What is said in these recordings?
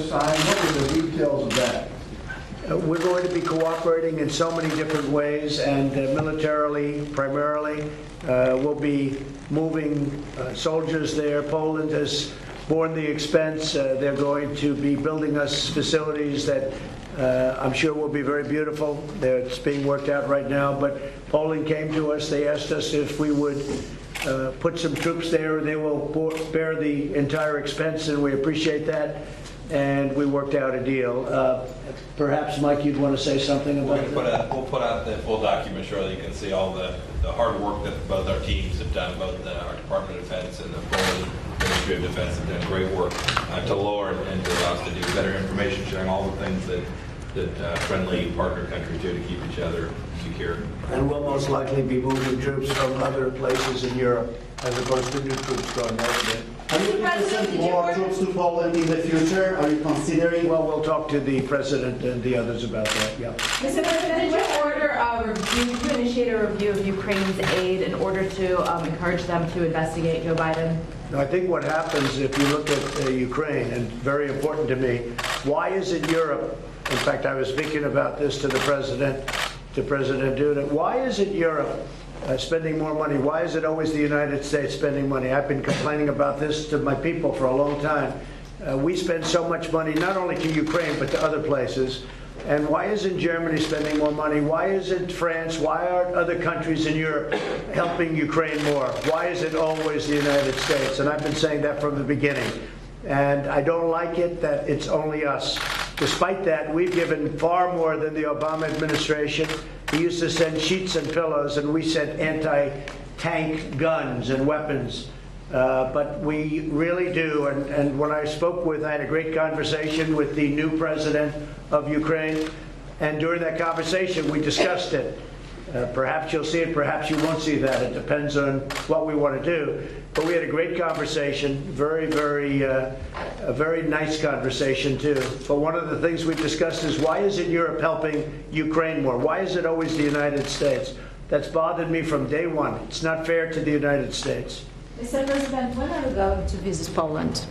just signed. What are the details of that? We're going to be cooperating in so many different ways, and militarily, primarily, we'll be moving soldiers there. Poland has borne the expense. They're going to be building us facilities that I'm sure will be very beautiful. It's being worked out right now, but Poland came to us. They asked us if we would put some troops there. They will bear the entire expense, and we appreciate that. And we worked out a deal. Perhaps, Mike, you'd want to say something about that? We'll put out the full document shortly. You can see all the hard work that both our teams have done, both our Department of Defense and the Polish Ministry of Defense have done great work to lower and to allow us to do better information sharing, all the things that friendly partner countries do to keep each other secure. And we'll most likely be moving troops from other places in Europe as opposed to new troops going over there. Are you looking to send more troops to Poland in the future? Are you considering? Well, we'll talk to the president and the others about that, yeah. Mr. President, did you order a review, to initiate a review of Ukraine's aid in order to encourage them to investigate Joe Biden? I think what happens if you look at Ukraine, and very important to me, why is it Europe, in fact, I was speaking about this to President Duda, why is it Europe spending more money? Why is it always the United States spending money? I've been complaining about this to my people for a long time. We spend so much money, not only to Ukraine, but to other places. And why isn't Germany spending more money? Why isn't France? Why aren't other countries in Europe helping Ukraine more? Why is it always the United States? And I've been saying that from the beginning. And I don't like it that it's only us. Despite that, we've given far more than the Obama administration. He used to send sheets and pillows, and we sent anti-tank guns and weapons. But we really do. And when I had a great conversation with the new president of Ukraine, and during that conversation, we discussed it. Perhaps you'll see it, perhaps you won't see that. It depends on what we want to do. But we had a great conversation, a very nice conversation too. But one of the things we discussed is, why isn't Europe helping Ukraine more? Why is it always the United States? That's bothered me from day one. It's not fair to the United States. Mr. President, when are you going to visit Poland?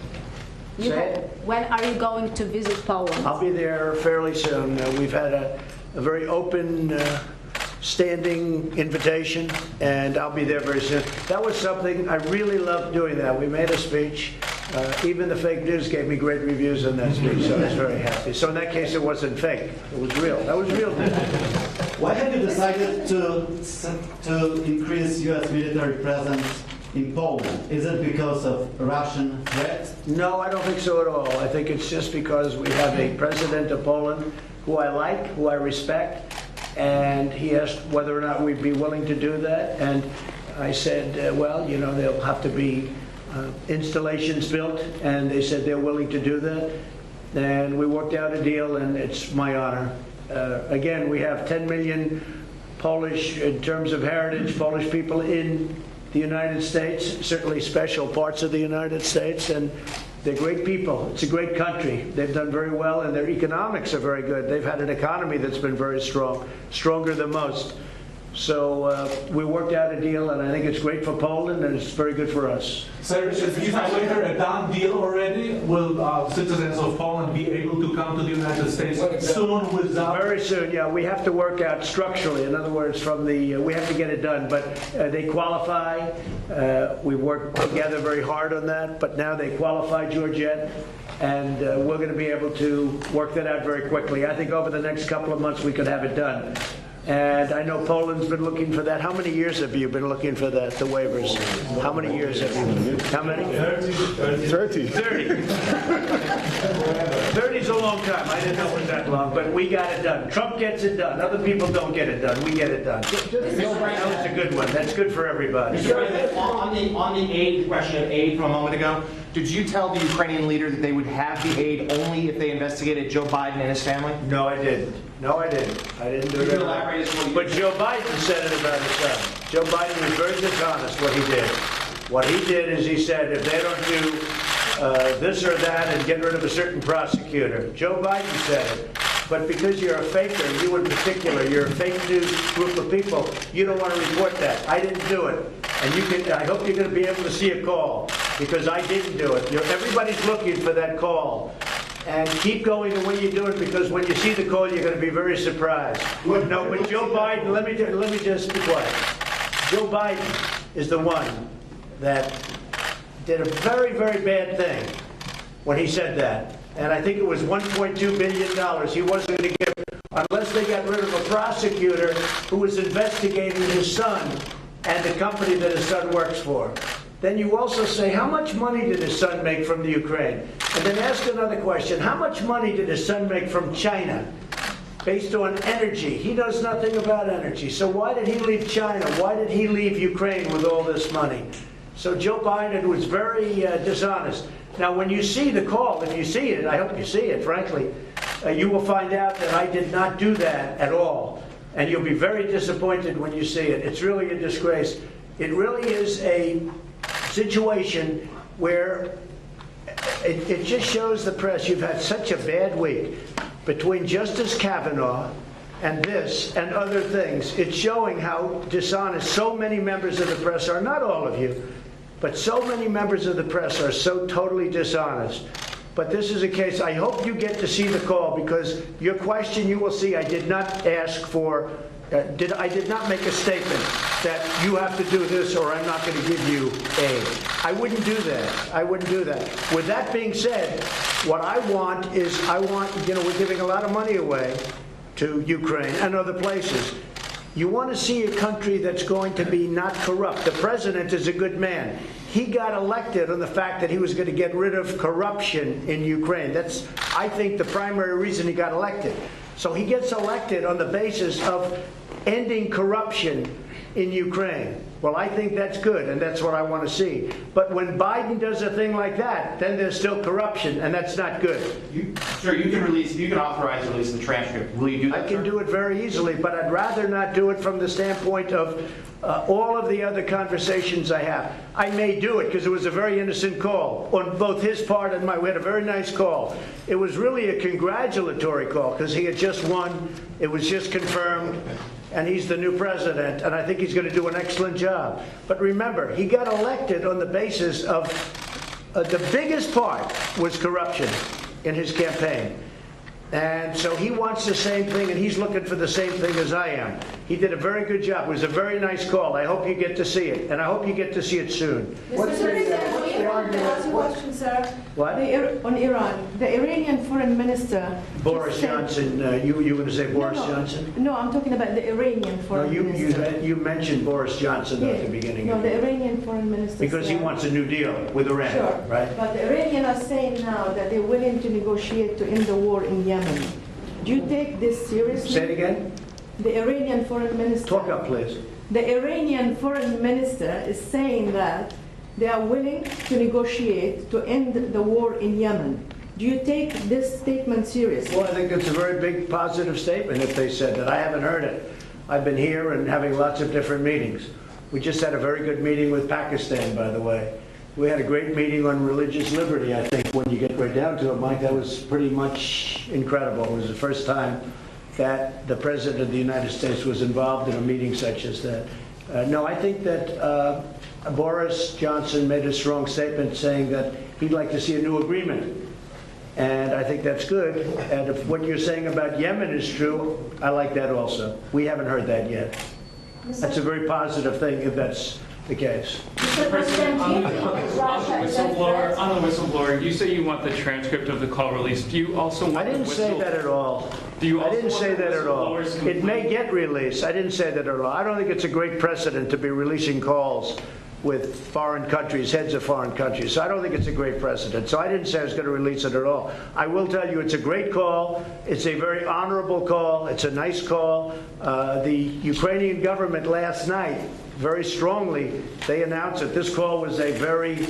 When are you going to visit Poland? I'll be there fairly soon. We've had a very open standing invitation, and I'll be there very soon. That was something I really loved doing that. We made a speech. Even the fake news gave me great reviews on that speech, so I was very happy. So in that case, it wasn't fake. It was real. That was real. Why have you decided to increase U.S. military presence in Poland? Is it because of Russian threat? No, I don't think so at all. I think it's just because we have a president of Poland who I like, who I respect, and he asked whether or not we'd be willing to do that. And I said, well, you know, there'll have to be installations built, and they said they're willing to do that. And we worked out a deal, and it's my honor. Again, we have 10 million Polish, in terms of heritage, Polish people in the United States, certainly special parts of the United States, and they're great people. It's a great country. They've done very well, and their economics are very good. They've had an economy that's been very strong, stronger than most. So we worked out a deal, and I think it's great for Poland, and it's very good for us. Sir, is this later a done deal already? Will citizens of Poland be able to come to the United States soon without? Very soon, yeah. We have to work out structurally. In other words, we have to get it done. But they qualify. We worked together very hard on that. But now they qualify, Georgette, and we're going to be able to work that out very quickly. I think over the next couple of months we could have it done. And I know Poland's been looking for that. How many years have you been looking for that, the waivers? How many years have you been? How many? 30. 30 is a long time. I didn't know it was that long, but we got it done. Trump gets it done. Other people don't get it done. We get it done. That was a good one. That's good for everybody. Mr. President, on the aid, question of aid from a moment ago, did you tell the Ukrainian leader that they would have the aid only if they investigated Joe Biden and his family? No, I didn't. I didn't do that. But Joe Biden said it about himself. Joe Biden was very dishonest what he did. What he did is he said, if they don't do this or that and get rid of a certain prosecutor. Joe Biden said it. But because you're a faker, you in particular, you're a fake news group of people, you don't want to report that. I didn't do it. And I hope you're going to be able to see a call, because I didn't do it. Everybody's looking for that call. and keep going the way you're doing, because when you see the call, you're going to be very surprised. No, but Joe Biden, let me just be quiet. Joe Biden is the one that did a very, very bad thing when he said that. And I think it was $1.2 billion he wasn't going to give, unless they got rid of a prosecutor who was investigating his son and the company that his son works for. Then you also say, how much money did his son make from the Ukraine? And then ask another question, how much money did his son make from China based on energy? He knows nothing about energy. So why did he leave China? Why did he leave Ukraine with all this money? So Joe Biden was very dishonest. Now, when you see the call, if you see it, I hope you see it, frankly, you will find out that I did not do that at all. And you'll be very disappointed when you see it. It's really a disgrace. It really is a situation where it just shows the press you've had such a bad week between Justice Kavanaugh and this and other things. It's showing how dishonest so many members of the press are, not all of you, but so many members of the press are so totally dishonest. But this is a case, I hope you get to see the call, because your question, you will see, I did not ask for, I did not make a statement that you have to do this or I'm not going to give you aid. I wouldn't do that. I wouldn't do that. With that being said, what I want is, we're giving a lot of money away to Ukraine and other places. You want to see a country that's going to be not corrupt. The president is a good man. He got elected on the fact that he was going to get rid of corruption in Ukraine. That's, I think, the primary reason he got elected. So he gets elected on the basis of ending corruption in Ukraine. Well, I think that's good, and that's what I want to see. But when Biden does a thing like that, then there's still corruption, and that's not good. Sir, you can authorize the release of the transcript. Will you do that, I can do it very easily, but I'd rather not do it from the standpoint of all of the other conversations I have. I may do it because it was a very innocent call on both his part and mine. We had a very nice call. It was really a congratulatory call because he had just won. It was just confirmed. And he's the new president, and I think he's going to do an excellent job. But remember, he got elected on the basis of the biggest part was corruption in his campaign. And so he wants the same thing, and he's looking for the same thing as I am. He did a very good job. It was a very nice call. I hope you get to see it, and I hope you get to see it soon. What's the Can I ask you a question, sir? What? On Iran, the Iranian foreign minister... Boris Johnson, you were going to say Boris Johnson? No, I'm talking about the Iranian foreign minister. You mentioned Boris Johnson at the beginning. No, the Iranian foreign minister. Because he wants a new deal with Iran, sure. right? But the Iranians are saying now that they're willing to negotiate to end the war in Yemen. Do you take this seriously? Say it again? The Iranian foreign minister... Talk up, please. The Iranian foreign minister is saying that they are willing to negotiate to end the war in Yemen. Do you take this statement seriously? Well, I think it's a very big positive statement if they said that. I haven't heard it. I've been here and having lots of different meetings. We just had a very good meeting with Pakistan, by the way. We had a great meeting on religious liberty, I think, when you get right down to it, Mike. That was pretty much incredible. It was the first time that the President of the United States was involved in a meeting such as that. No, I think that Boris Johnson made a strong statement saying that he'd like to see a new agreement. And I think that's good. And if what you're saying about Yemen is true, I like that also. We haven't heard that yet. That's a very positive thing if that's the case. Mr. President, on the whistleblower, you say you want the transcript of the call released. Do you also want I didn't say that at all. I didn't say that at all. It may get released. I didn't say that at all. I don't think it's a great precedent to be releasing calls with foreign countries, heads of foreign countries. So I don't think it's a great precedent. So I didn't say I was going to release it at all. I will tell you it's a great call. It's a very honorable call. It's a nice call. The Ukrainian government last night, very strongly, they announced that this call was a very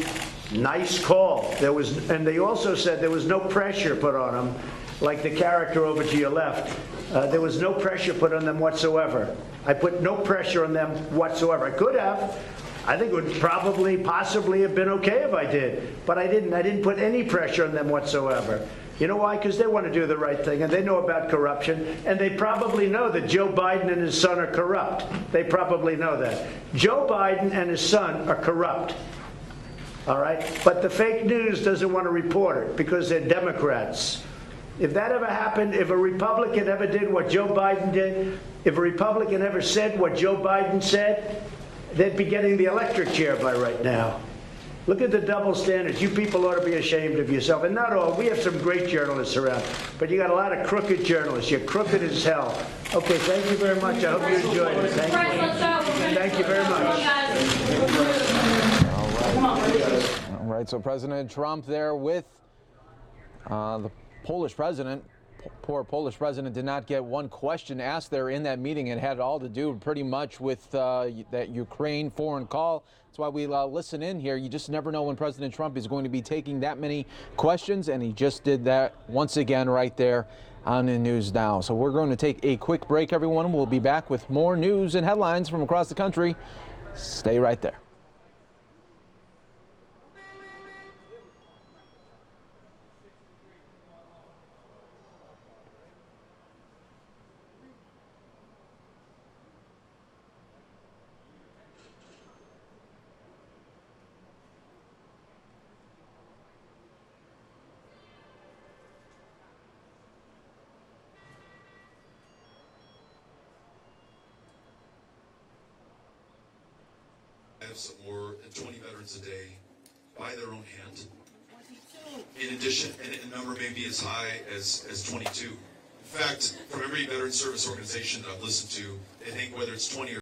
nice call. And they also said there was no pressure put on them, like the character over to your left. There was no pressure put on them whatsoever. I put no pressure on them whatsoever. I could have. I think it would probably, possibly have been okay if I did, but I didn't. I didn't put any pressure on them whatsoever. You know why? Because they want to do the right thing, and they know about corruption, and they probably know that Joe Biden and his son are corrupt. They probably know that. Joe Biden and his son are corrupt. all right? But the fake news doesn't want to report it because they're Democrats. If that ever happened, if a Republican ever did what Joe Biden did, if a Republican ever said what Joe Biden said, they'd be getting the electric chair by right now. Look at the double standards. You people ought to be ashamed of yourself. And not all. We have some great journalists around. But you got a lot of crooked journalists. You're crooked as hell. Okay, thank you very much. I hope you enjoyed it. Thank you. Thank you very much. All right, so President Trump there with the Polish president. Poor Polish president did not get one question asked there in that meeting. It had all to do pretty much with that Ukraine foreign call. That's why we listen in here. You just never know when President Trump is going to be taking that many questions, and he just did that once again right there on the news now. So we're going to take a quick break, everyone. We'll be back with more news and headlines from across the country. Stay right there. Have some more than 20 veterans a day by their own hand. In addition, and a number may be as high as 22. In fact, from every veteran service organization that I've listened to, they think whether it's 20 or